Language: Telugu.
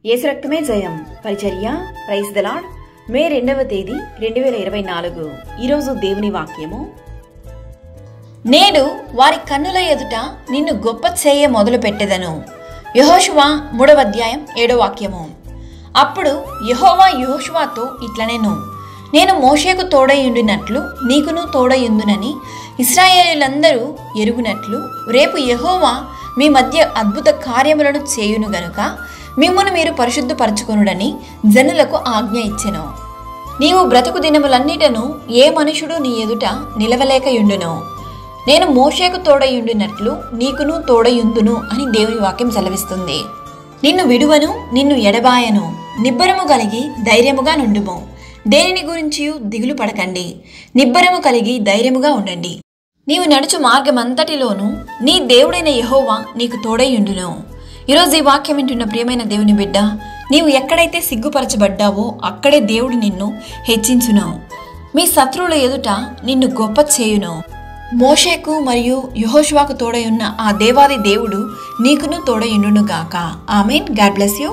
యేసు రక్తమే జయం పరిచర్య ప్రైజ్ ది లార్డ్. మే 2వ తేదీ 2024. ఈరోజు దేవుని వాక్యము. నేడు వారి కన్నుల ఎదుట నిన్ను గొప్ప చేయ మొదలు పెట్టెదను. యెహోషువ 3వ అధ్యాయం 7వ వాక్యము. అప్పుడు యెహోవా యెహోషువతో ఇట్లనెను, నేను మోషేకు తోడయుండినట్లు నీకును తోడయుందునని ఇశ్రాయేలీయులందరూ ఎరుగునట్లు రేపు యెహోవా మీ మధ్య అద్భుత కార్యములను చేయును గనుక మిమ్మును మీరు పరిశుద్ధపరచుకొనుడని జనులకు ఆజ్ఞ ఇచ్చెను. నీవు బ్రతుకు దినములన్నిటను ఏ మనుషుడు నీ ఎదుట నిలవలేకయుండును. నేను మోషేకు తోడయుండినట్లు నీకును తోడయుందును అని దేవుని వాక్యం సెలవిస్తుంది. నిన్ను విడువను, నిన్ను ఎడబాయను. నిబ్బరము కలిగి ధైర్యముగా నుండుము. దేనిని గురించి దిగులు పడకండి. నిబ్బరము కలిగి ధైర్యముగా ఉండండి. నీవు నడుచు మార్గమంతటిలోనూ నీ దేవుడైన యెహోవా నీకు తోడయుండును. ఈరోజు ఈ వాక్యం వింటున్న ప్రియమైన దేవుని బిడ్డ, నీవు ఎక్కడైతే సిగ్గుపరచబడ్డావో అక్కడే దేవుడు నిన్ను హెచ్చించును. మీ శత్రువుల ఎదుట నిన్ను గొప్ప చేయును. మోషేకు మరియు యెహోషువకు తోడయున్న ఆ దేవాది దేవుడు నీకును తోడయుండును గాక. ఆమేన్. God bless you.